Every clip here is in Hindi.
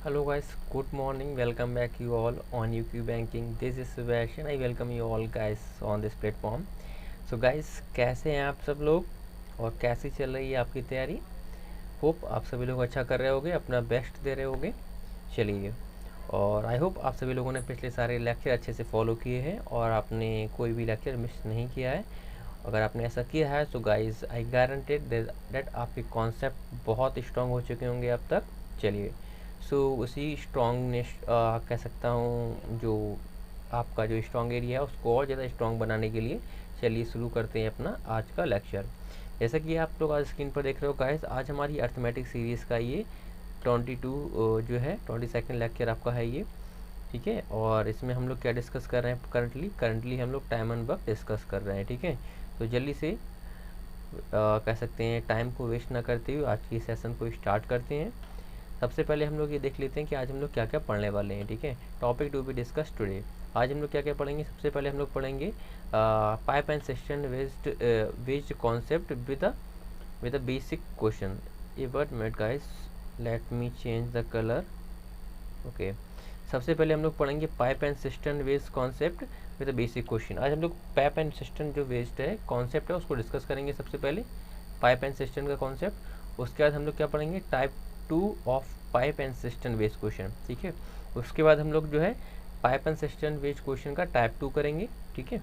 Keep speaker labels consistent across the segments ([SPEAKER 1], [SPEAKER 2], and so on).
[SPEAKER 1] Hello guys, good morning. Welcome back you all on UQ Banking. This is Sebastian. I welcome you all guys on this platform. So guys, कैसे हैं आप सब लोग और कैसी चल रही है आपकी तैयारी? होप आप सभी लोग अच्छा कर रहे होगे, अपना बेस्ट दे रहे होगे. चलिए, और आई होप आप सभी लोगों ने पिछले सारे लेक्चर अच्छे से फॉलो किए हैं और आपने कोई भी लेक्चर मिस नहीं किया है. अगर आपने ऐसा किया है तो गाइस आई गारंटेड दैट आपके कॉन्सेप्ट बहुत स्ट्रॉन्ग हो चुके होंगे अब तक. चलिए, उसी स्ट्रॉन्गनेस कह सकता हूँ, जो आपका जो स्ट्रॉन्ग एरिया है उसको और ज़्यादा स्ट्रॉन्ग बनाने के लिए चलिए शुरू करते हैं अपना आज का लेक्चर. जैसा कि आप लोग आज स्क्रीन पर देख रहे हो गाइस, आज हमारी अर्थमेटिक सीरीज़ का ये 22 जो है 22nd लेक्चर आपका है ये. ठीक है, और इसमें हम लोग क्या डिस्कस कर रहे हैं करंटली हम लोग टाइम एंड वर्क डिस्कस कर रहे हैं. ठीक है, तो जल्दी से कह सकते हैं टाइम को वेस्ट ना करते हुए आज की सेशन को स्टार्ट करते हैं. सबसे पहले हम लोग ये देख लेते हैं कि आज हम लोग क्या क्या पढ़ने वाले हैं. ठीक है, topic to be discuss today. आज हम लोग क्या क्या पढ़ेंगे. सबसे पहले हम लोग पढ़ेंगे pipe and cistern waste concept with a basic question. A word minute guys, let me change the colour. Okay, सबसे पहले हम लोग पढ़ेंगे pipe and cistern waste concept with a basic question. आज हम लोग पाइप एंड सिस्टम जो वेस्ट है कॉन्सेप्ट है उसको डिस्कस करेंगे. सबसे पहले पाइप एंड सिस्टम का कॉन्सेप्ट. उसके बाद हम लोग क्या पढ़ेंगे, type 2 of pipe and cistern waste question. ठीक है, उसके बाद हम लोग जो है pipe and cistern waste question का टाइप 2 करेंगे. ठीक है,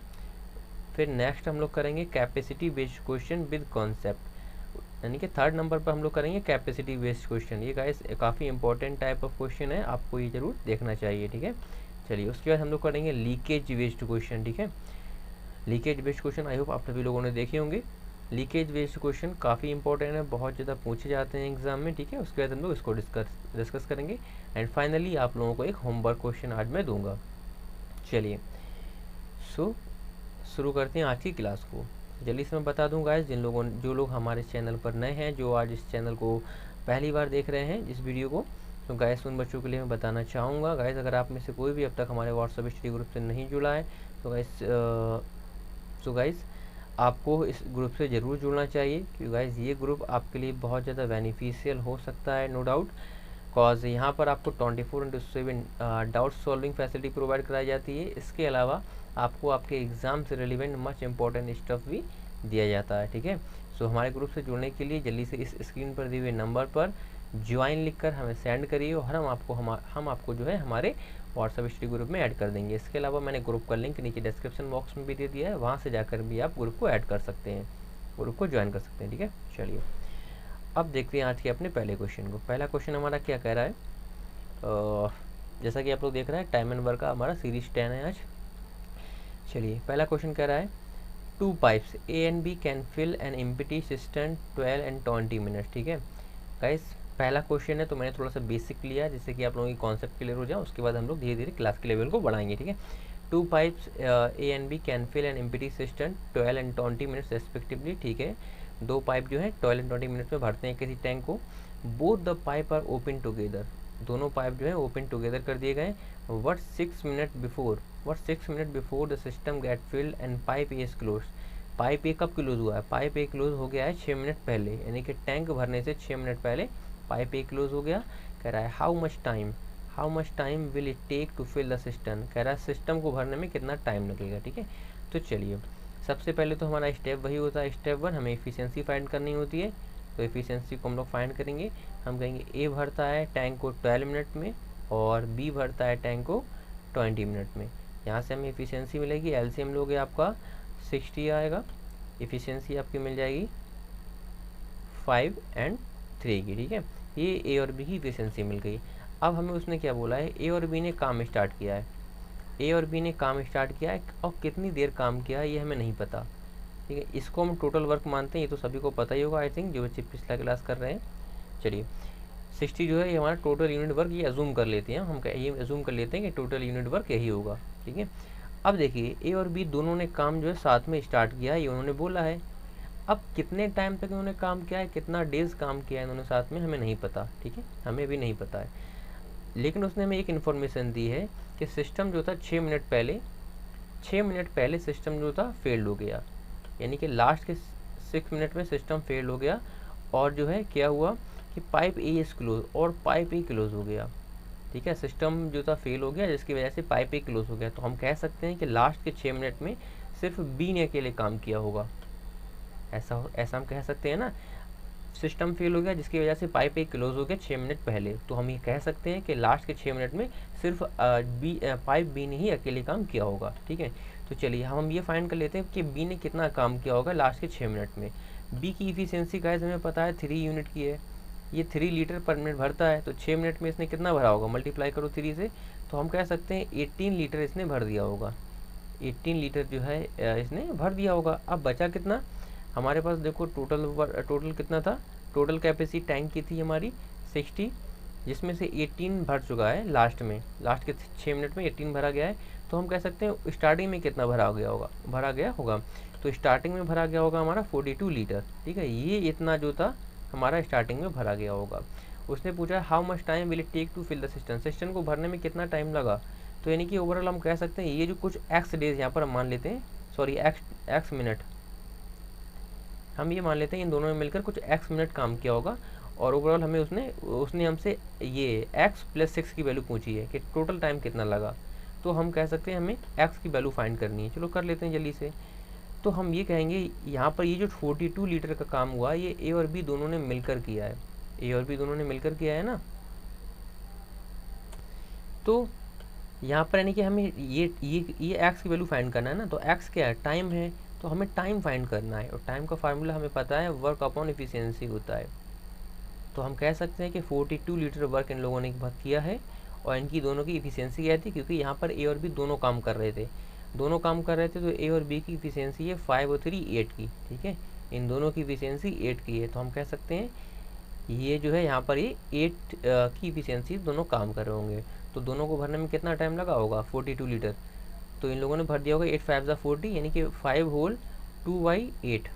[SPEAKER 1] फिर नेक्स्ट हम लोग करेंगे capacity based question with concept, यानी कि थर्ड नंबर पर हम लोग करेंगे कैपेसिटी बेस्ड क्वेश्चन. ये गाइस काफ़ी इंपॉर्टेंट टाइप ऑफ क्वेश्चन है, आपको ये जरूर देखना चाहिए. ठीक है, चलिए उसके बाद हम लोग करेंगे लीकेज बेस्ड क्वेश्चन. ठीक है, leakage based question I hope आप सभी लोगों ने देखे होंगे. लीकेज बेस्ड क्वेश्चन काफ़ी इंपॉर्टेंट है, बहुत ज़्यादा पूछे जाते हैं एग्जाम में. ठीक है, उसके बाद हम लोग इसको डिस्कस करेंगे. एंड फाइनली आप लोगों को एक होमवर्क क्वेश्चन आज मैं दूंगा. चलिए, शुरू करते हैं आज की क्लास को. जल्दी से मैं बता दूं गाइस, जो लोग हमारे चैनल पर नए हैं, जो आज इस चैनल को पहली बार देख रहे हैं इस वीडियो को, तो गाइस उन बच्चों के लिए मैं बताना चाहूँगा गाइस, अगर आप में से कोई भी अब तक हमारे व्हाट्सएप स्टडी ग्रुप से नहीं जुड़ा है तो गाइस आपको इस ग्रुप से ज़रूर जुड़ना चाहिए, क्योंकि गाइस ये ग्रुप आपके लिए बहुत ज़्यादा बेनिफिशियल हो सकता है, नो डाउट. कॉज यहाँ पर आपको 24/7 डाउट सॉल्विंग फैसिलिटी प्रोवाइड कराई जाती है. इसके अलावा आपको आपके एग्ज़ाम से रिलेवेंट मच इंपॉर्टेंट स्टफ भी दिया जाता है. ठीक है, हमारे ग्रुप से जुड़ने के लिए जल्दी से इस स्क्रीन पर दिए हुए नंबर पर ज्वाइन लिखकर हमें सेंड करिए और हम आपको जो है हमारे व्हाट्सएप स्टडी ग्रुप में ऐड कर देंगे. इसके अलावा मैंने ग्रुप का लिंक नीचे डिस्क्रिप्शन बॉक्स में भी दे दिया है, वहाँ से जाकर भी आप ग्रुप को ऐड कर सकते हैं, ग्रुप को ज्वाइन कर सकते हैं. ठीक है, चलिए अब देखते हैं आज के अपने पहले क्वेश्चन को. पहला क्वेश्चन हमारा क्या कह रहा है, जैसा कि आप लोग देख रहे हैं टाइम एंड वर्क का हमारा सीरीज 10 है आज. चलिए, पहला क्वेश्चन कह रहा है two pipes A and B can fill an empty cistern 12 and 20 minutes. ठीक है गाइस, पहला क्वेश्चन है तो मैंने थोड़ा सा बेसिक लिया जिससे कि आप लोगों की कॉन्सेप्ट क्लियर हो जाए. उसके बाद हम लोग धीरे धीरे क्लास के लेवल को बढ़ाएंगे. ठीक है, two pipes A and B can fill an empty cistern 12 and 20 minutes respectively. ठीक है, दो पाइप जो है 12 and 20 मिनट्स में भरते हैं किसी टैंक को. Both the pipe are open together, दोनों पाइप जो है ओपन टुगेदर कर दिए गए. What 6 minute before the cistern get filled and pipe A is close. Pipe A कब क्लोज हुआ है, पाइप ए क्लोज हो गया है 6 मिनट पहले, यानी कि टैंक भरने से 6 मिनट पहले पाइप ए क्लोज हो गया. कह रहा है how much time will it take to fill the cistern. कह रहा है सिस्टम को भरने में कितना टाइम लगेगा. ठीक है, तो चलिए सबसे पहले तो हमारा स्टेप वही होता है, स्टेप 1 हमें एफिशिएंसी फाइंड करनी होती है. तो एफिशिएंसी को हम लोग फाइंड करेंगे. हम कहेंगे ए भरता है टैंक को 12 मिनट में और बी भरता है टैंक को 20 मिनट में. यहाँ से हमें एफिशिएंसी मिलेगी, एलसीएम लोगे आपका 60 आएगा. एफिशिएंसी आपकी मिल जाएगी 5 and 3 की. ठीक है, ये ए और बी की एफिशिएंसी मिल गई. अब हमें उसने क्या बोला है, ए और बी ने काम स्टार्ट किया है. और कितनी देर काम किया है ये हमें नहीं पता. ठीक है, इसको हम टोटल वर्क मानते हैं, ये तो सभी को पता ही होगा आई थिंक, जो बच्चे पिछला क्लास कर रहे हैं. चलिए 60 जो है ये हमारा टोटल यूनिट वर्क, ये अजूम कर लेते हैं हम, ये अजूम कर लेते हैं कि टोटल यूनिट वर्क यही होगा. ठीक है, अब देखिए ए और बी दोनों ने काम जो है साथ में स्टार्ट किया है, ये उन्होंने बोला है. अब कितने टाइम तक इन्होंने काम किया है, कितना डेज काम किया है इन्होंने साथ में, हमें नहीं पता. ठीक है, हमें भी नहीं पता है, लेकिन उसने हमें एक इन्फॉर्मेशन दी है कि सिस्टम जो था 6 मिनट पहले सिस्टम जो था फेल्ड हो गया, यानी कि लास्ट के 6 मिनट में सिस्टम फेल्ड हो गया. और जो है क्या हुआ कि पाइप ए इज क्लोज और पाइप ए क्लोज हो गया. ठीक है, सिस्टम जो था फेल हो गया जिसकी वजह से पाइप एक क्लोज हो गया। तो हम कह सकते हैं कि लास्ट के 6 मिनट में सिर्फ बी ने अकेले काम किया होगा। ऐसा हम कह सकते हैं ना, सिस्टम फेल हो गया जिसकी वजह से पाइप एक क्लोज हो गया 6 मिनट पहले, तो हम ये कह सकते हैं कि लास्ट के 6 मिनट में सिर्फ पाइप बी ने ही अकेले काम किया होगा। ठीक है, तो चलिए हम ये फाइंड कर लेते हैं कि बी ने कितना काम किया होगा लास्ट के 6 मिनट में। बी की इफिशियंसी गाइस हमें पता है 3 यूनिट की है, ये 3 लीटर पर मिनट भरता है, तो 6 मिनट में इसने कितना भरा होगा, मल्टीप्लाई करो 3 से, तो हम कह सकते हैं 18 लीटर इसने भर दिया होगा। 18 लीटर जो है इसने भर दिया होगा। अब बचा कितना हमारे पास, देखो टोटल कितना था, टोटल कैपेसिटी टैंक की थी हमारी 60, जिसमें से 18 भर चुका है लास्ट में, लास्ट के 6 मिनट में 18 भरा गया है। तो हम कह सकते हैं स्टार्टिंग में कितना भरा गया होगा, तो स्टार्टिंग में भरा गया होगा हमारा 42 लीटर। ठीक है, ये इतना जो था हमारा स्टार्टिंग में भरा गया होगा। उसने पूछा how much time will it take to fill the cistern को भरने में कितना टाइम लगा। तो यानी कि ओवरऑल हम कह सकते हैं ये जो कुछ एक्स डेज यहाँ पर हम मान लेते हैं, सॉरी एक्स मिनट, हम ये मान लेते हैं इन दोनों में मिलकर कुछ एक्स मिनट काम किया होगा। और ओवरऑल हमें उसने हमसे ये x + 6 की वैल्यू पूछी है कि टोटल टाइम कितना लगा। तो हम कह सकते हैं हमें x की वैल्यू फाइंड करनी है। चलो कर लेते हैं जल्दी से। तो हम ये कहेंगे यहाँ पर ये जो 42 लीटर का काम हुआ ये ए और बी दोनों ने मिलकर किया है, ए और बी दोनों ने मिलकर किया है ना। तो यहाँ पर यानी कि हमें ये एक्स की वैल्यू फाइंड करना है ना, तो एक्स क्या है, टाइम है, तो हमें टाइम फाइंड करना है। और टाइम का फार्मूला हमें पता है वर्क अपॉन एफिशिएंसी होता है। तो हम कह सकते हैं कि 42 लीटर वर्क इन लोगों ने किया है और इनकी दोनों की इफिशियंसी क्या थी, क्योंकि यहाँ पर ए और बी दोनों काम कर रहे थे, तो ए और बी की इफिशियंसी है 5 और 3 8 की। ठीक है, इन दोनों की इफिशियंसी 8 की है, तो हम कह सकते हैं ये जो है यहाँ पर ये 8 की इफिशियंसी दोनों काम कर रहे होंगे। तो दोनों को भरने में कितना टाइम लगा होगा 42 लीटर, तो इन लोगों ने भर दिया होगा 8 5 40, यानी कि 5 होल 2/8,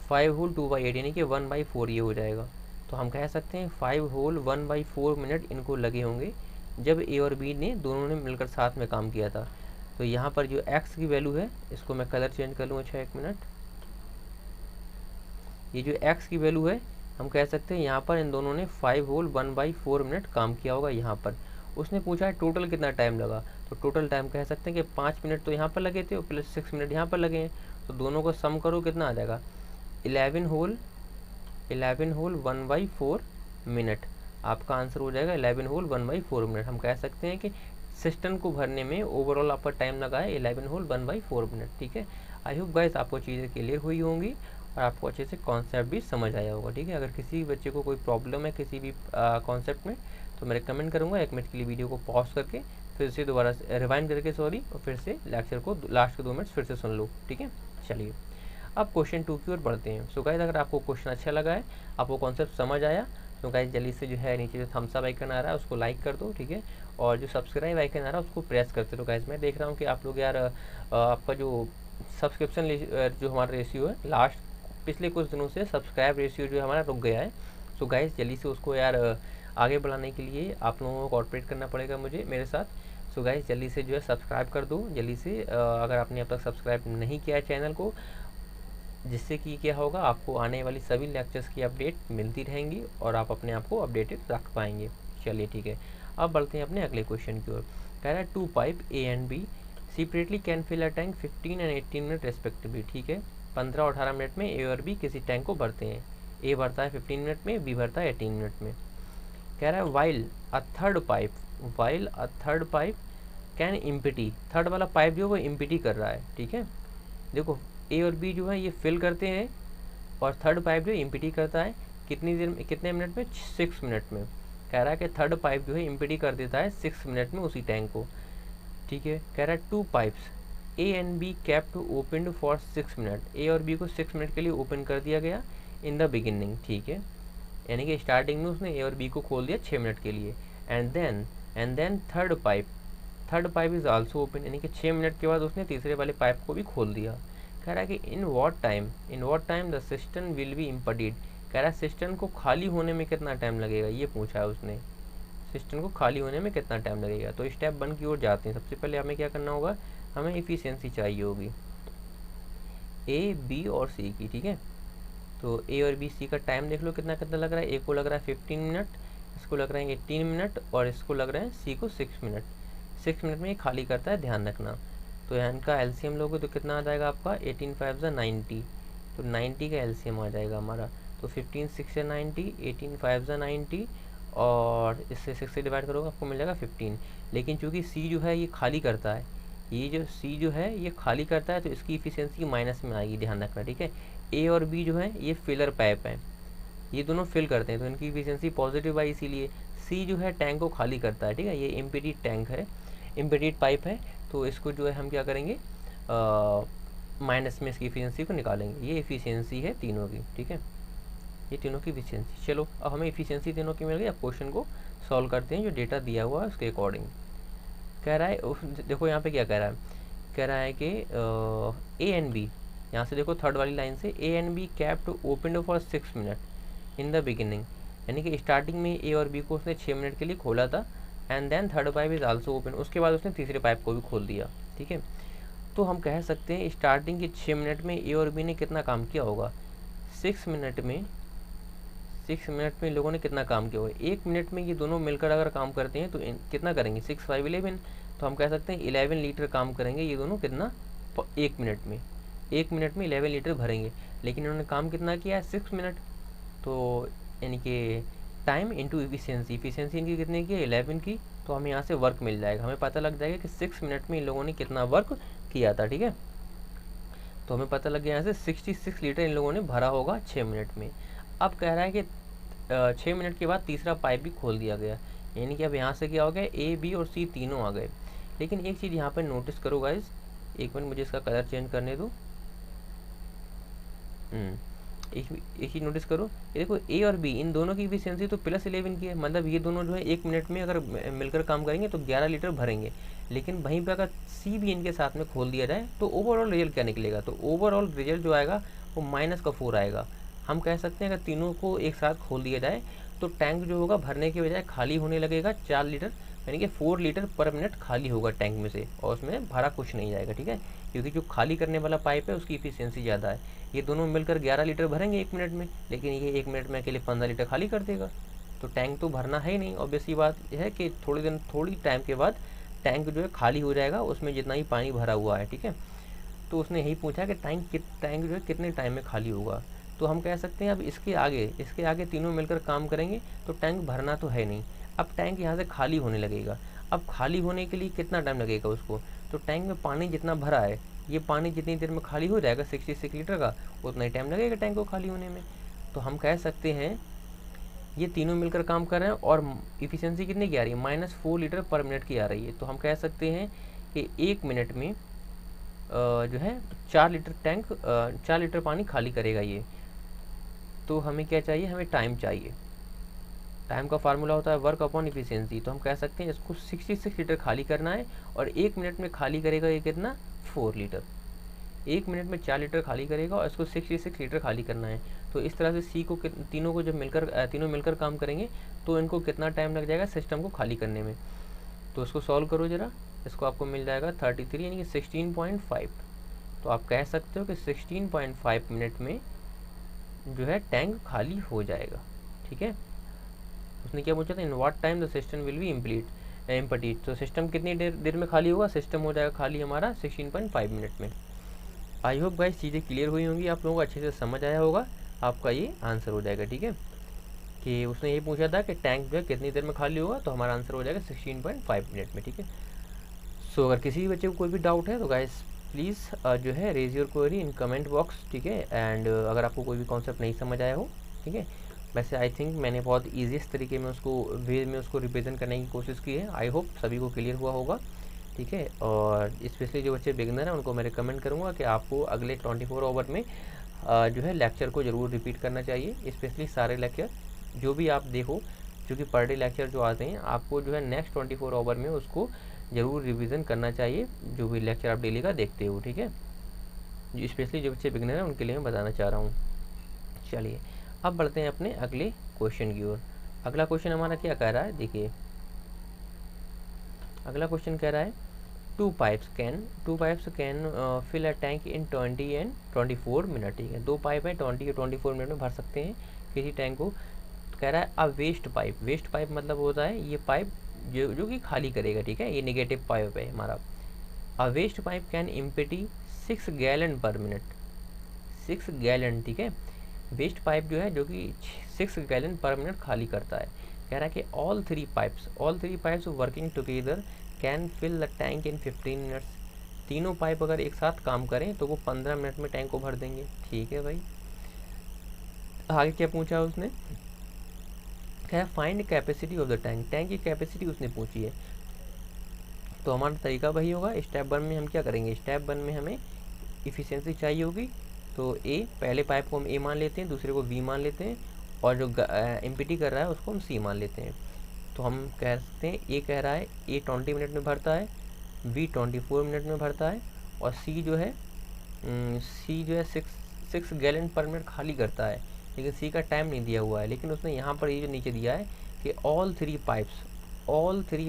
[SPEAKER 1] 5 होल 2/8 यानी कि 1/4 ये हो जाएगा। तो हम कह सकते हैं 5 होल 1/4 मिनट इनको लगे होंगे जब ए और बी ने दोनों ने मिलकर साथ में काम किया था। तो यहाँ पर जो एक्स की वैल्यू है, इसको मैं कलर चेंज कर लूँ, अच्छा 1 मिनट, ये जो एक्स की वैल्यू है हम कह सकते हैं यहाँ पर इन दोनों ने 5 होल 1/4 मिनट काम किया होगा यहाँ पर। उसने पूछा है टोटल कितना टाइम लगा, तो टोटल टाइम कह सकते हैं कि 5 मिनट तो यहाँ पर लगे थे और प्लस 6 मिनट यहाँ पर लगे हैं, तो दोनों को सम करो कितना आ जाएगा 11 होल 1/4 मिनट। आपका आंसर हो जाएगा 11 होल 1/4 मिनट। हम कह सकते हैं कि सिस्टम को भरने में ओवरऑल आपका टाइम लगा है 11 होल 1/4 मिनट। ठीक है, आई होप गाइस आपको चीज़ें क्लियर हुई होंगी और आपको अच्छे से कॉन्सेप्ट भी समझ आया होगा। ठीक है, अगर किसी बच्चे को कोई प्रॉब्लम है किसी भी कॉन्सेप्ट में, तो मैं रिकमेंड करूँगा 1 मिनट के लिए वीडियो को पॉज करके फिर से दोबारा रिवाइंड करके और फिर से लेक्चर को लास्ट के 2 मिनट फिर से सुन लो। ठीक है, चलिए अब क्वेश्चन 2 की ओर बढ़ते हैं। सो गाइस अगर आपको क्वेश्चन अच्छा लगा है, आपको कॉन्सेप्ट समझ आया, तो गाइस जल्दी से जो है नीचे जो थम्स अप आइकन आ रहा है उसको लाइक कर दो। ठीक है, और जो सब्सक्राइब आइकन आ रहा है उसको प्रेस करते रहो। गाइस मैं देख रहा हूँ कि आप लोग यार आपका जो सब्सक्रिप्शन जो हमारा रेशियो है लास्ट पिछले कुछ दिनों से सब्सक्राइब रेशियो जो है हमारा रुक गया है। सो गाइस जल्दी से उसको यार आगे बढ़ाने के लिए आप लोगों को कोऑपरेट करना पड़ेगा मुझे मेरे साथ। सो गाइस जल्दी से जो है सब्सक्राइब कर दो जल्दी से, अगर आपने अब तक सब्सक्राइब नहीं किया है चैनल को, जिससे कि क्या होगा आपको आने वाली सभी लेक्चर्स की अपडेट मिलती रहेंगी और आप अपने आप को अपडेटेड रख पाएंगे। चलिए ठीक है, अब बढ़ते हैं अपने अगले क्वेश्चन की ओर। कह रहा है 2 pipe A and B separately can fill a tank 15 and 18 minute respectively. ठीक है, 15 और 18 मिनट में ए और बी किसी टैंक को भरते हैं। ए भरता है 15 मिनट में, बी भरता है 18 मिनट में। कह रहा है while a third pipe can empty, third वाला पाइप जो वो इम्पिटी कर रहा है। ठीक है, देखो ए और बी जो है ये फिल करते हैं और थर्ड पाइप जो इम्पिटी करता है कितनी देर में, कितने मिनट में, 6 मिनट में। कह रहा है कि थर्ड पाइप जो है इम्पिटी कर देता है 6 मिनट में उसी टैंक को। ठीक है, कह रहा है 2 pipes A and B kept open for 6 minute, A और बी को 6 मिनट के लिए ओपन कर दिया गया इन द बिगिनिंग। ठीक है, यानी कि स्टार्टिंग में उसने ए और बी को खोल दिया 6 मिनट के लिए। And then third pipe is also open, यानी कि 6 मिनट के बाद उसने तीसरे वाले पाइप को भी खोल दिया। कह रहा है कि in what time the system will be emptied. कह रहा है सिस्टम को खाली होने में कितना टाइम लगेगा, ये पूछा है उसने, सिस्टम को खाली होने में कितना टाइम लगेगा। तो स्टेप 1 की ओर जाते हैं। सबसे पहले हमें क्या करना होगा, हमें इफिशियंसी चाहिए होगी ए बी और सी की। ठीक है, तो ए और बी सी का टाइम देख लो कितना कितना लग रहा है। ए को लग रहा है 15 मिनट, को लग रहे हैं 18 मिनट और इसको लग रहे हैं सी को 6 मिनट। 6 मिनट में ये खाली करता है, ध्यान रखना। तो यहाँ का एलसीएम लोगे तो कितना आ जाएगा आपका 18 5 ज़ा 90, तो 90 का एलसीएम आ जाएगा हमारा। तो 15 6 या 90, 18 5 ज़ा 90 और इससे 6 से डिवाइड करोगे आपको मिल जाएगा 15। लेकिन चूँकि सी जो है ये खाली करता है, ये जो सी जो है ये खाली करता है, तो इसकी इफिशियंसी माइनस में आएगी, ध्यान रखना, ठीक है। ए और बी जो है ये फिलर पाइप है, ये दोनों फिल करते हैं तो इनकी इफिशियंसी पॉजिटिव आई, इसीलिए सी जो है टैंक को खाली करता है, ठीक है। ये एम्प्टी टैंक है, एम्प्टी पाइप है, तो इसको जो है हम क्या करेंगे माइनस में इसकी इफिशियंसी को निकालेंगे। ये इफिशियंसी है तीनों की, ठीक है, ये तीनों की इफिशियंसी। चलो अब हमें इफिशियंसी तीनों की मिल गई। अब क्वेश्चन को सॉल्व करते हैं जो डेटा दिया हुआ है उसके अकॉर्डिंग। कह रहा है, देखो यहाँ पे क्या कह रहा है, कह रहा है कि ए एंड बी, यहाँ से देखो थर्ड वाली लाइन से, ए and be kept open for 6 minute in the beginning, यानी कि स्टार्टिंग में ए और बी को उसने 6 मिनट के लिए खोला था। And then third pipe is also open, उसके बाद उसने तीसरे पाइप को भी खोल दिया, ठीक है। तो हम कह सकते हैं स्टार्टिंग के 6 मिनट में ए और बी ने कितना काम किया होगा, 6 मिनट में, 6 मिनट में लोगों ने कितना काम किया होगा। 1 मिनट में ये दोनों मिलकर अगर काम करते हैं तो कितना करेंगे, 6 5 11, तो हम कह सकते हैं 11 लीटर काम करेंगे ये दोनों, कितना 1 मिनट में, 1 मिनट में 11 लीटर भरेंगे। लेकिन इन्होंने काम कितना किया है, 6 मिनट, तो यानी कि टाइम इंटू इफिशियंसी, इफिशियंसी इनकी कितने की है 11 की, तो हमें यहाँ से वर्क मिल जाएगा, हमें पता लग जाएगा कि 6 मिनट में इन लोगों ने कितना वर्क किया था, ठीक है। तो हमें पता लग गया यहाँ से 66 लीटर इन लोगों ने भरा होगा 6 मिनट में। अब कह रहा है कि 6 मिनट के बाद तीसरा पाइप भी खोल दिया गया, यानी कि अब यहाँ से क्या हो गया, ए बी और सी तीनों आ गए। लेकिन एक चीज़ यहाँ पर नोटिस करो गाइस, एक मिनट मुझे इसका कलर चेंज करने दो। एक चीज़ नोटिस करो, ये देखो ए और बी इन दोनों की इफिशियंसी तो +11 की है, मतलब ये दोनों जो है 1 मिनट में अगर मिलकर काम करेंगे तो 11 लीटर भरेंगे। लेकिन वहीं पर अगर सी भी इनके साथ में खोल दिया जाए तो ओवरऑल रिजल्ट क्या निकलेगा, तो ओवरऑल रिजल्ट जो आएगा वो -4 आएगा। हम कह सकते हैं अगर तीनों को एक साथ खोल दिया जाए तो टैंक जो होगा भरने के बजाय खाली होने लगेगा 4 लीटर, यानी कि 4 लीटर पर मिनट खाली होगा टैंक में से, और उसमें भरा कुछ नहीं जाएगा, ठीक है। क्योंकि जो खाली करने वाला पाइप है उसकी इफिशियंसी ज़्यादा है। ये दोनों मिलकर 11 लीटर भरेंगे 1 मिनट में, लेकिन ये 1 मिनट में अकेले 15 लीटर खाली कर देगा, तो टैंक तो भरना है ही नहीं। ऑब्वियस ही बात है कि थोड़ी टाइम के बाद टैंक जो है खाली हो जाएगा, उसमें जितना ही पानी भरा हुआ है, ठीक है। तो उसने यही पूछा कि टैंक जो है कितने टाइम में खाली होगा। तो हम कह सकते हैं अब इसके आगे तीनों मिलकर काम करेंगे तो टैंक भरना तो है नहीं, अब टैंक यहाँ से खाली होने लगेगा। अब खाली होने के लिए कितना टाइम लगेगा उसको, तो टैंक में पानी जितना भरा है, ये पानी जितनी देर में खाली हो जाएगा 66 लीटर का, उतना ही टाइम लगेगा टैंक को खाली होने में। तो हम कह सकते हैं ये तीनों मिलकर काम कर रहे हैं और इफिशियंसी कितनी की आ रही है, -4 लीटर पर मिनट की आ रही है। तो हम कह सकते हैं कि 1 मिनट में जो है 4 लीटर पानी खाली करेगा ये। तो हमें क्या चाहिए, हमें टाइम चाहिए। टाइम का फार्मूला होता है वर्क अपॉन इफिशियंसी, तो हम कह सकते हैं इसको 66 लीटर खाली करना है और 1 मिनट में खाली करेगा ये कितना, 4 लीटर। 1 मिनट में 4 लीटर खाली करेगा और इसको 66 लीटर खाली करना है। तो इस तरह से सी को तीनों को जब तीनों मिलकर काम करेंगे तो इनको कितना टाइम लग जाएगा सिस्टम को खाली करने में। तो इसको सॉल्व करो ज़रा, इसको आपको मिल जाएगा 33 यानी कि 16.5। तो आप कह सकते हो कि 16.5 मिनट में जो है टैंक खाली हो जाएगा, ठीक है। उसने क्या पूछा था, इन what time the system will B empty, तो सिस्टम कितनी देर में खाली होगा, सिस्टम हो जाएगा खाली हमारा 16.5 मिनट में। आई होप गाइस चीज़ें क्लियर हुई होंगी, आप लोगों को अच्छे से समझ आया होगा, आपका ये आंसर हो जाएगा, ठीक है। कि उसने ये पूछा था कि टैंक जो है कितनी देर में खाली होगा, तो हमारा आंसर हो जाएगा 16.5 मिनट में, ठीक है। सो अगर किसी भी बच्चे को कोई भी डाउट है तो गाइस प्लीज़ जो है raise your query in comment box, ठीक है। एंड अगर आपको कोई भी कॉन्सेप्ट नहीं समझ आया हो, ठीक है, वैसे आई थिंक मैंने बहुत ईजीएस्ट तरीके में उसको रिप्रेजेंट करने की कोशिश की है। आई होप सभी को क्लियर हुआ होगा, ठीक है। और स्पेशली जो बच्चे बिगिनर हैं उनको मैं रिकमेंड करूँगा कि आपको अगले 24 आवर में जो है लेक्चर को ज़रूर रिपीट करना चाहिए, स्पेशली सारे लेक्चर जो भी आप देखो, क्योंकि पर डे लेक्चर जो आते हैं आपको जो है नेक्स्ट 24 आवर में उसको ज़रूर रिवीजन करना चाहिए, जो भी लेक्चर आप डेली का देखते हो, ठीक है। स्पेशली जो बच्चे बिगिनर हैं उनके लिए मैं बताना चाह रहा हूँ। चलिए अब बढ़ते हैं अपने अगले क्वेश्चन की ओर। अगला क्वेश्चन हमारा क्या कह रहा है, देखिए अगला क्वेश्चन कह रहा है two pipes can fill a tank in 20 and 24 minute, ठीक है। 2 पाइप हैं 20 और 24 मिनट में भर सकते हैं किसी टैंक को। कह रहा है a waste pipe, waste pipe मतलब होता है ये पाइप जो कि खाली करेगा, ठीक है, ये नेगेटिव पाइप है हमारा। A waste pipe can empty 6 gallon per minute, 6 gallon, ठीक है, वेस्ट पाइप जो है जो कि 6 गैलन पर मिनट खाली करता है। कह रहा है कि all three pipes working together can fill the tank in 15 minutes, तीनों पाइप अगर एक साथ काम करें तो वो 15 मिनट में टैंक को भर देंगे। ठीक है भाई, आगे क्या पूछा उसने, क्या find capacity of the tank, tank की कैपेसिटी उसने पूछी है। तो हमारा तरीका वही होगा, स्टेप 1 में हम क्या करेंगे, स्टेप 1 में हमें इफ़िशियंसी चाहिए होगी, तो ए, पहले पाइप को हम ए मान लेते हैं, दूसरे को बी मान लेते हैं, और जो एम्प्टी कर रहा है उसको हम सी मान लेते हैं। तो हम कह सकते हैं ए कह रहा है ए 20 मिनट में भरता है, बी 24 मिनट में भरता है, और सी जो है 6 गैलन पर मिनट खाली करता है। लेकिन सी का टाइम नहीं दिया हुआ है, लेकिन उसने यहाँ पर ये जो नीचे दिया है कि all three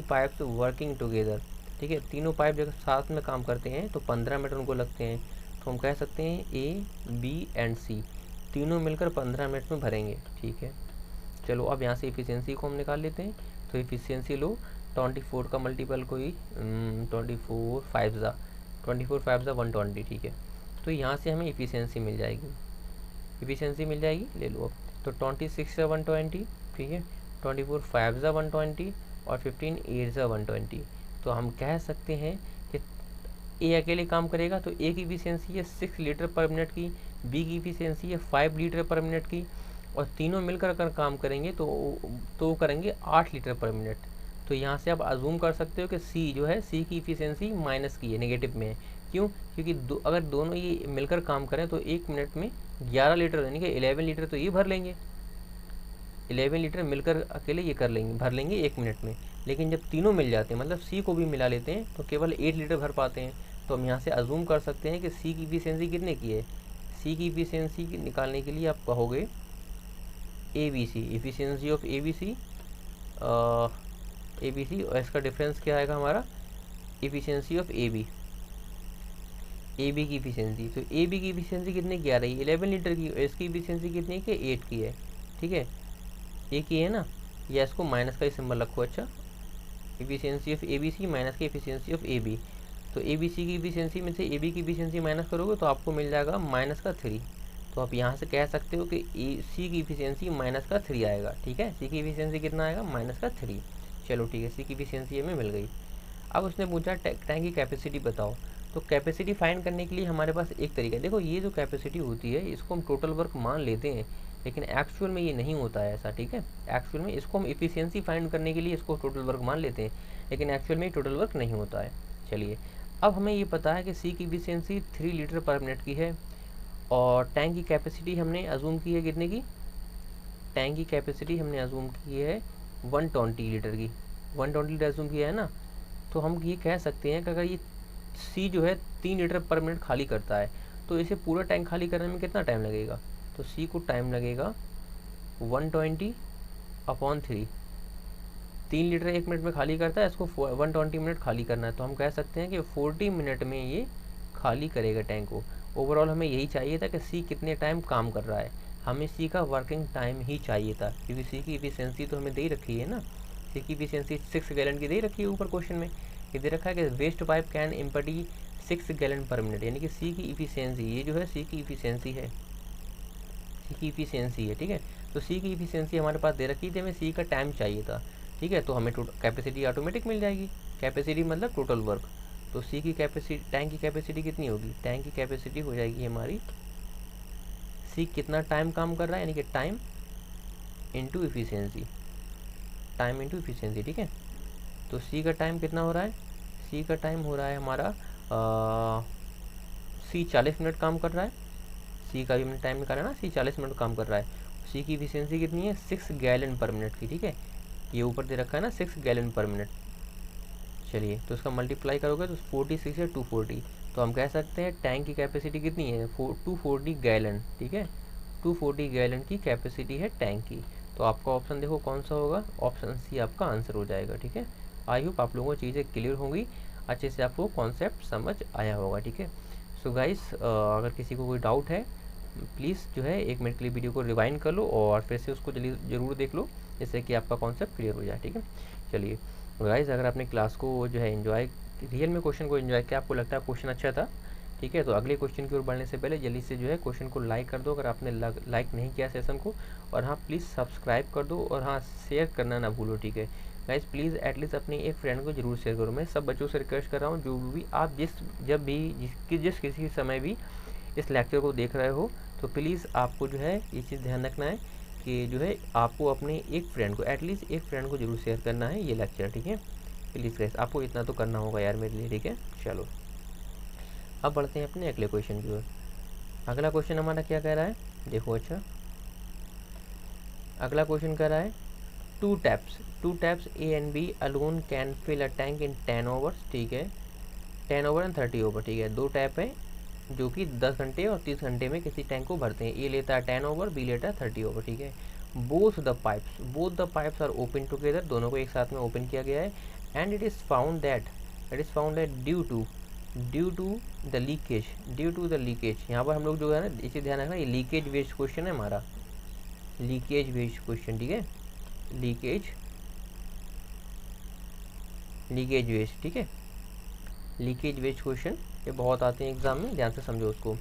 [SPEAKER 1] pipes working together, ठीक है, तीनों पाइप जब साथ में काम करते हैं तो 15 मिनट उनको लगते हैं। तो हम कह सकते हैं ए, बी एंड सी तीनों मिलकर 15 मिनट में भरेंगे। ठीक है, चलो अब यहाँ से इफ़िशियंसी को हम निकाल लेते हैं। तो इफ़िशियंसी लो, 24 का मल्टीपल कोई 24 5 ज़ा 120, ठीक है। तो यहाँ से हमें इफ़िशियंसी मिल जाएगी, ले लो अब। तो 26 ज़ा 120, ठीक है, 24 5 ज़ा 120 और 15 8 ज़ा 120। तो हम कह सकते हैं कि ए अकेले काम करेगा तो ए की इफिशियंसी है 6 लीटर पर मिनट की, बी की इफिशियंसी है 5 लीटर पर मिनट की, और तीनों मिलकर अगर काम करेंगे तो करेंगे 8 लीटर पर मिनट। तो यहाँ से आप अजूम कर सकते हो कि सी जो है, सी की इफिशियंसी माइनस की है, नेगेटिव में है। क्यों? क्योंकि अगर दोनों ये मिलकर काम करें तो 1 मिनट में 11 लीटर यानी कि 11 लीटर तो ये भर लेंगे, 11 लीटर मिलकर अकेले ये भर लेंगे 1 मिनट में। लेकिन जब तीनों मिल जाते हैं, मतलब सी को भी मिला लेते हैं, तो केवल 8 लीटर भर पाते हैं। तो हम यहाँ से अजूम कर सकते हैं कि सी की इफिशियंसी कितने की है। सी की इफिशियंसी निकालने के लिए आप कहोगे A B C, efficiency of A B C, और इसका डिफरेंस क्या आएगा हमारा, इफिशियंसी ऑफ ए बी की इफिशियंसी। तो ए बी की इफिशियंसी कितने की आ रही है, 11 लीटर की, और इसकी इफिशियंसी कितनी की, 8 की है। ठीक है, एक ही है ना, या इसको माइनस का ही सिंबल रखो। अच्छा, efficiency of A B C minus की इफिशियंसी ऑफ ए बी। तो ए बी सी की इफिशियंसी में से ए बी की इफिशियंसी माइनस करोगे तो आपको मिल जाएगा माइनस का 3। तो आप यहाँ से कह सकते हो कि सी की इफिशियंसी माइनस का 3 आएगा। ठीक है, सी की इफिशियंसी कितना आएगा, माइनस का 3। चलो ठीक है, सी की इफिशियंसी हमें मिल गई। अब उसने पूछा टैंक की कैपेसिटी बताओ। तो कैपेसिटी फाइंड करने के लिए हमारे पास एक तरीका है। देखो, ये जो कैपेसिटी होती है इसको हम टोटल वर्क मान लेते हैं, लेकिन एक्चुअल में ये नहीं होता है ऐसा। ठीक है, एक्चुअल में इसको हम इफिशियंसी फाइंड करने के लिए इसको टोटल वर्क मान लेते हैं, लेकिन एक्चुअल में टोटल वर्क नहीं होता है। चलिए, अब हमें ये पता है कि सी की इफिशियंसी 3 लीटर पर मिनट की है, और टैंक की कैपेसिटी हमने अजूम की है कितने की, टैंक की कैपेसिटी हमने अजूम की है 120 लीटर की, 120 लीटर अजूम किया है ना। तो हम ये कह सकते हैं कि अगर ये सी जो है 3 लीटर पर मिनट खाली करता है तो इसे पूरा टैंक खाली करने में कितना टाइम लगेगा। तो सी को टाइम लगेगा 120/3, 3 लीटर 1 मिनट में खाली करता है, इसको 120 मिनट खाली करना है। तो हम कह सकते हैं कि 40 मिनट में ये खाली करेगा टैंक को। ओवरऑल हमें यही चाहिए था कि सी कितने टाइम काम कर रहा है, हमें सी का वर्किंग टाइम ही चाहिए था, क्योंकि सी की इफिशियंसी तो हमें दे रखी है ना, सी की इफिशियंसी 6 गैलन की दे रखी है ऊपर क्वेश्चन में। ये दे रखा है कि waste pipe can empty 6 gallon per minute, यानी कि सी की इफिशियंसी, ये जो है सी की इफिशियंसी है, ठीक है। तो सी की इफिशियंसी हमारे पास दे रखी थी, हमें सी का टाइम चाहिए था। ठीक है, तो हमें कैपेसिटी ऑटोमेटिक मिल जाएगी, कैपेसिटी मतलब टोटल वर्क। तो सी की कैपेसिटी, टैंक की कैपेसिटी कितनी होगी, टैंक की कैपेसिटी हो जाएगी हमारी, सी कितना टाइम काम कर रहा है यानी कि टाइम इंटू इफिशियंसी, ठीक है। तो सी का टाइम कितना हो रहा है, सी का टाइम हो रहा है हमारा सी 40 मिनट काम कर रहा है, सी का भी हमने टाइम निकाला ना, सी 40 मिनट काम कर रहा है। सी की इफिशियंसी कितनी है, 6 गैलन पर मिनट की। ठीक है, ये ऊपर दे रखा है ना 6 गैलन पर मिनट। चलिए, तो इसका मल्टीप्लाई करोगे तो 46 है 240। तो हम कह सकते हैं टैंक की कैपेसिटी कितनी है, 240 गैलन। ठीक है, 240 गैलन की कैपेसिटी है टैंक की। तो आपका ऑप्शन देखो कौन सा होगा, ऑप्शन सी आपका आंसर हो जाएगा। ठीक है, आई होप आप लोगों को चीज़ें क्लियर होंगी, अच्छे से आपको कॉन्सेप्ट समझ आया होगा। ठीक है, सो गाइस, अगर किसी को कोई डाउट है प्लीज़ जो है 1 मिनट के लिए वीडियो को रिवाइंड कर लो और फिर से उसको ज़रूर देख लो, जिससे कि आपका कॉन्सेप्ट क्लियर हो जाए। ठीक है, चलिए गाइस, अगर आपने क्लास को जो है एंजॉय, रियल में क्वेश्चन को एंजॉय किया, आपको लगता है क्वेश्चन अच्छा था, ठीक है, तो अगले क्वेश्चन की ओर बढ़ने से पहले जल्दी से जो है क्वेश्चन को लाइक कर दो अगर आपने लाइक नहीं किया सेशन को, और हाँ प्लीज़ सब्सक्राइब कर दो, और हाँ शेयर करना ना भूलो। ठीक है गाइस, प्लीज़ एटलीस्ट अपने एक फ्रेंड को जरूर शेयर करो। मैं सब बच्चों से रिक्वेस्ट कर रहा हूँ, जो भी आप जिस किसी समय भी इस लेक्चर को देख रहे हो, तो प्लीज़ आपको जो है ये चीज़ ध्यान रखना है कि जो है आपको अपने एक फ्रेंड को, एटलीस्ट एक फ्रेंड को जरूर शेयर करना है ये लेक्चर। ठीक है, प्लीज़ गाइस, आपको इतना तो करना होगा यार मेरे लिए। ठीक है, चलो अब बढ़ते हैं अपने अगले क्वेश्चन की ओर। अगला क्वेश्चन हमारा क्या कह रहा है, देखो। अच्छा, अगला क्वेश्चन कह रहा है two taps A and B alone can fill a tank in 10 hours. ठीक है, 10 ओवर एंड 30 ओवर। ठीक है, दो टैप है जो कि 10 घंटे और 30 घंटे में किसी टैंक को भरते हैं। ए लेता है 10 ओवर, बी लेता है 30 ओवर। ठीक है, both the pipes are open together, दोनों को एक साथ में ओपन किया गया है। And it is found that due to the leakage, यहाँ पर हम लोग जो है ना इसे ध्यान रखना, ये लीकेज बेस्ड क्वेश्चन है हमारा, लीकेज बेस्ड क्वेश्चन। ठीक है, लीकेज बेस्ड, ठीक है, लीकेज बेस्ड क्वेश्चन ये बहुत आते हैं एग्जाम में, ध्यान से समझो उसको।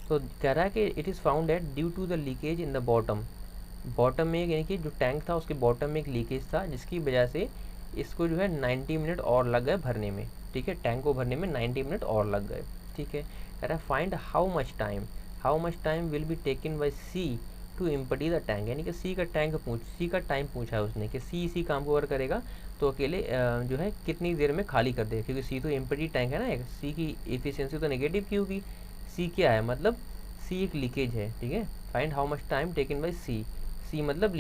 [SPEAKER 1] तो कह रहा है कि it is found that due to the leakage in the bottom में, यानी कि जो टैंक था उसके बॉटम में एक लीकेज था, जिसकी वजह से इसको जो है 90 मिनट और लग गए भरने में। ठीक है, टैंक को भरने में 90 मिनट और लग गए। ठीक है, कह रहा है find how much time will be taken by C to empty the tank, यानी कि सी का टाइम पूछा है उसने कि सी इसी काम को अगर करेगा तो अकेले जो है कितनी देर में खाली कर देगा, क्योंकि सी तो एम्प्टी टैंक है ना, सी की एफिशिएंसी तो नेगेटिव की होगी। सी क्या है, मतलब सी एक लीकेज है। ठीक है, find how much time taken by C मतलब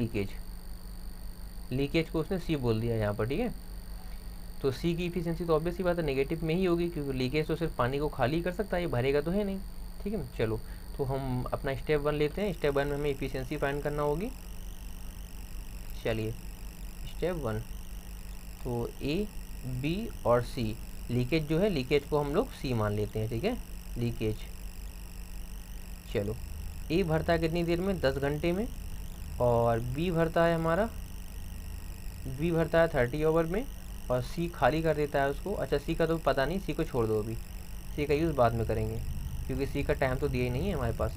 [SPEAKER 1] लीकेज को उसने सी बोल दिया यहाँ पर। ठीक है, तो सी की इफिशिएंसी तो ऑब्वियस सी बात है नेगेटिव में ही होगी, क्योंकि लीकेज तो सिर्फ पानी को खाली कर सकता है, ये भरेगा तो है नहीं। ठीक है, चलो तो हम अपना स्टेप 1 लेते हैं। स्टेप 1 में हमें इफिशिएंसी फाइंड करना होगी। चलिए स्टेप 1, तो ए बी और सी, लीकेज जो है, लीकेज को हम लोग सी मान लेते हैं। ठीक है, लीकेज, चलो ए भरता है कितनी देर में, 10 घंटे में, और बी भरता है 30 ओवर में, और सी खाली कर देता है उसको। अच्छा, सी का तो पता नहीं, सी को छोड़ दो, अभी सी का यूज़ बाद में करेंगे, क्योंकि सी का टाइम तो दिया ही नहीं है हमारे पास।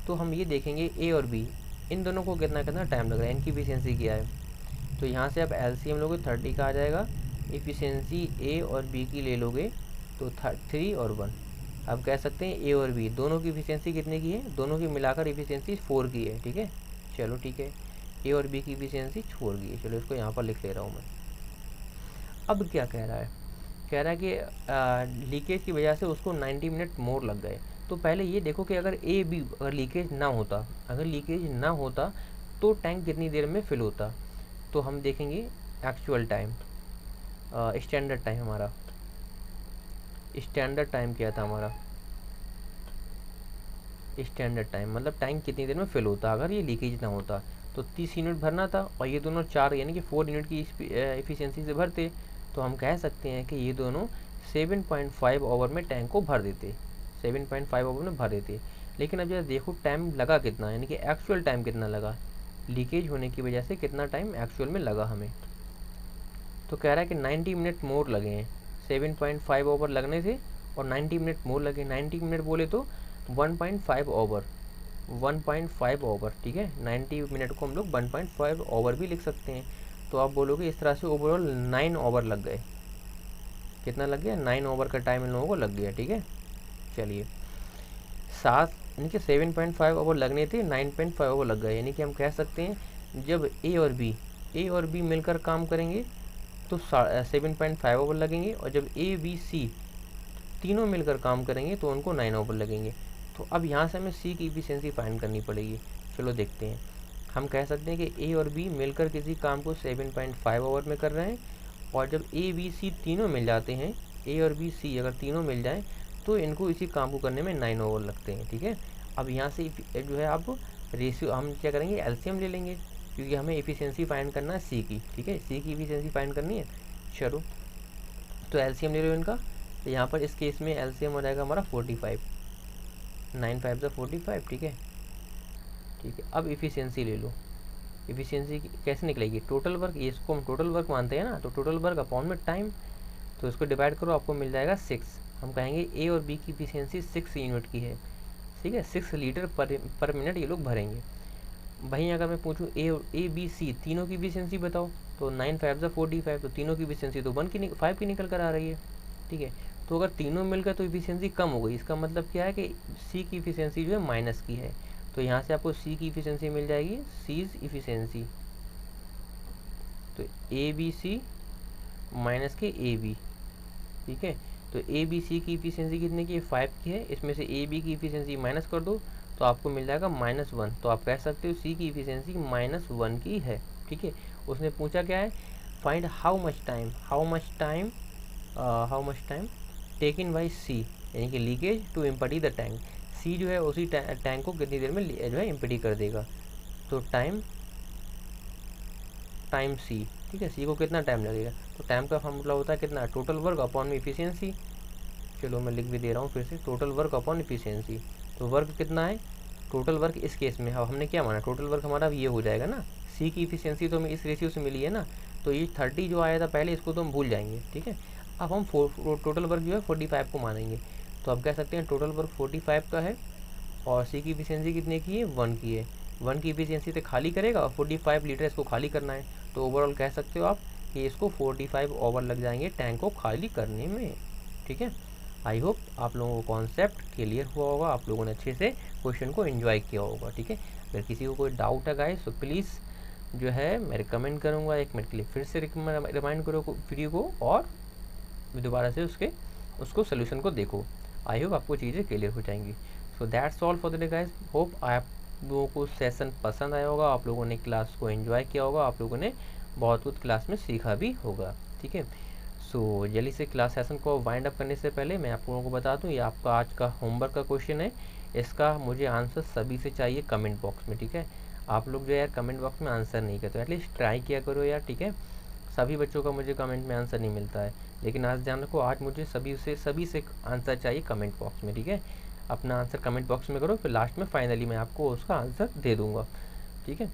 [SPEAKER 1] तो हम ये देखेंगे ए और बी, इन दोनों को कितना कितना टाइम लग रहा है, इनकी इफिशिएंसी क्या है। तो यहाँ से आप एलसीएम लोगे 30 का आ जाएगा, इफिशिएंसी ए और बी की ले लोगे तो 3 और 1। अब कह सकते हैं ए और बी दोनों की इफिशिएंसी कितने की है, दोनों की मिलाकर इफिशिएंसी 4 की है। ठीक है, चलो ठीक है, ए और बी की इफिशिएंसी 4 की है। चलो इसको यहाँ पर लिख ले रहा हूँ मैं। अब क्या कह रहा है, कह रहा है कि लीकेज की वजह से उसको 90 मिनट मोर लग गए। तो पहले ये देखो कि अगर लीकेज ना होता तो टैंक कितनी देर में फिल होता। तो हम देखेंगे एक्चुअल टाइम, स्टैंडर्ड टाइम क्या था हमारा, स्टैंडर्ड टाइम मतलब टैंक कितनी देर में फिल होता अगर ये लीकेज ना होता। तो 30 यूनिट भरना था, और ये दोनों 4 यानी कि 4 यूनिट की एफिशिएंसी से भरते, तो हम कह सकते हैं कि ये दोनों 7.5 ओवर में टैंक को भर देते, 7.5 ओवर में भर देते। लेकिन अब जरा देखो टाइम लगा कितना, यानी कि एक्चुअल टाइम कितना लगा, लीकेज होने की वजह से कितना टाइम एक्चुअल में लगा हमें। तो कह रहा है कि 90 मिनट मोर लगे हैं, 7.5 ओवर लगने से और 90 मिनट मोर लगे। 90 मिनट बोले तो 1.5 ओवर, ठीक है, 90 मिनट को हम लोग 1.5 ओवर भी लिख सकते हैं। तो आप बोलोगे इस तरह से ओवरऑल 9 ओवर लग गए। कितना लग गया, 9 ओवर का टाइम इन लोगों को लग गया। ठीक है, चलिए 7 यानी कि 7.5 ओवर लगने थे, 9.5 ओवर लग गए। यानी कि हम कह सकते हैं जब ए और बी मिलकर काम करेंगे तो 7.5 ओवर लगेंगे, और जब ए बी सी तीनों मिलकर काम करेंगे तो उनको 9 ओवर लगेंगे। तो अब यहाँ से हमें सी की इफिशिएंसी फाइंड करनी पड़ेगी। चलो देखते हैं। हम कह सकते हैं कि ए और बी मिलकर किसी काम को 7.5 ओवर में कर रहे हैं, और जब ए बी सी तीनों मिल जाते हैं, ए और बी सी अगर तीनों मिल जाएं तो इनको इसी काम को करने में 9 ओवर लगते हैं। ठीक है, अब यहाँ से जो है आप रेशियो हम क्या करेंगे, एलसीएम ले लेंगे, क्योंकि हमें एफिशिएंसी फाइंड करना है सी की। ठीक है, सी की एफिशिएंसी फाइंड करनी है। चलो तो एलसीएम ले लो इनका। तो यहाँ पर इस केस में एलसीएम हो जाएगा हमारा 45, 9 5 45। ठीक है, ठीक है। अब इफ़िशियंसी ले लो। इफ़िशियंसी कैसे निकलेगी, टोटल वर्क, ये इसको हम टोटल वर्क मानते हैं ना, तो टोटल वर्क अपॉन में टाइम, तो इसको डिवाइड करो, आपको मिल जाएगा 6। हम कहेंगे ए और बी की इफ़िशियंसी 6 यूनिट की है, ठीक है, 6 लीटर पर मिनट ये लोग भरेंगे। वहीं अगर मैं पूछूं ए बी सी तीनों की इफ़िशियंसी बताओ, तो 9 5 45, तो तीनों की इफ़िशियंसी तो 5 की निकल कर आ रही है, ठीक है। तो अगर तीनों मिलकर तो इफ़िशियंसी कम हो गई, इसका मतलब क्या है कि सी की इफ़िशियंसी जो है माइनस की है, तो यहाँ से आपको सी की इफ़िशियंसी मिल जाएगी, सीज इफ़िशियंसी, तो ए बी सी माइनस के ए बी, ठीक है। तो ए बी सी की इफ़िशियंसी कितने की है, 5 की है, इसमें से ए बी की इफ़िशियंसी माइनस कर दो तो आपको मिल जाएगा -1, तो आप कह सकते हो सी की इफ़िशियंसी -1 की है, ठीक है। उसने पूछा क्या है, find how much time taken by C, यानी कि leakage to empty the tank, C जो है उसी टैंक को कितनी देर में जो है एम्पटी कर देगा, तो टाइम सी, ठीक है, सी को कितना टाइम लगेगा, तो टाइम का फॉर्मूला होता है कितना, टोटल वर्क अपॉन में इफिशियंसी। चलो मैं लिख भी दे रहा हूँ फिर से, टोटल वर्क अपॉन इफिशियंसी, तो वर्क कितना है, टोटल वर्क इस केस में अब हमने क्या माना, टोटल वर्क हमारा अब ये हो जाएगा ना, सी की इफिशियंसी तो हमें इस रेशियो से मिली है ना, तो ये 30 जो आया था पहले, इसको तो हम भूल जाएंगे, ठीक है। अब हम टोटल वर्क जो है 45 को मानेंगे, तो अब कह सकते हैं टोटल वर्क 45 का है, और सी की इफिशियंसी कितने की है, 1 की है, 1 की इफिशियंसी से खाली करेगा और 45 लीटर इसको खाली करना है, तो ओवरऑल कह सकते हो आप कि इसको 45 ओवर लग जाएंगे टैंक को खाली करने में, ठीक है। आई होप आप लोगों को कॉन्सेप्ट क्लियर हुआ होगा, आप लोगों ने अच्छे से क्वेश्चन को एंजॉय किया होगा, ठीक है। अगर किसी को कोई डाउट है गाइस तो प्लीज़ जो है मैं रिकमेंड करूँगा 1 मिनट के लिए फिर से रिमाइंड करो वीडियो को, और दोबारा से उसको सोल्यूशन को देखो। आई होप आपको चीज़ें क्लियर हो जाएंगी। सो that's all for the day guys, hope आप लोगों को सेशन पसंद आया होगा, आप लोगों ने क्लास को एंजॉय किया होगा, आप लोगों ने बहुत कुछ क्लास में सीखा भी होगा, ठीक है। सो जल्दी से क्लास सेशन को वाइंड अप करने से पहले मैं आप लोगों को बता दूं, ये आपका आज का होमवर्क का क्वेश्चन है, इसका मुझे आंसर सभी से चाहिए कमेंट बॉक्स में, ठीक है। आप लोग जो यार कमेंट बॉक्स में आंसर नहीं करते, एटलीस्ट ट्राई किया करो यार, ठीक है। सभी बच्चों का मुझे कमेंट में आंसर नहीं मिलता है, लेकिन आज ध्यान रखो, आज मुझे सभी से आंसर चाहिए कमेंट बॉक्स में, ठीक है। अपना आंसर कमेंट बॉक्स में करो, फिर लास्ट में फाइनली मैं आपको उसका आंसर दे दूँगा, ठीक है।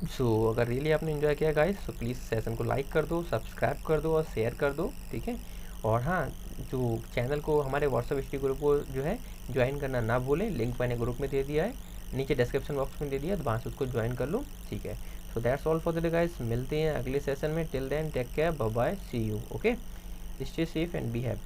[SPEAKER 1] सो अगर रियली आपने एंजॉय किया गाइस तो प्लीज़ सेशन को लाइक कर दो, सब्सक्राइब कर दो और शेयर कर दो, ठीक है। और हाँ, जो चैनल को हमारे व्हाट्सअप स्टडी ग्रुप को जो है ज्वाइन करना ना भूलें, लिंक मैंने ग्रुप में दे दिया है, नीचे डिस्क्रिप्शन बॉक्स में दे दिया, तो वहाँ से उसको ज्वाइन कर लो, ठीक है। So that's all for the day guys, मिलते हैं अगले सेशन में, till then take care, bye bye, see you, okay, stay safe and be happy.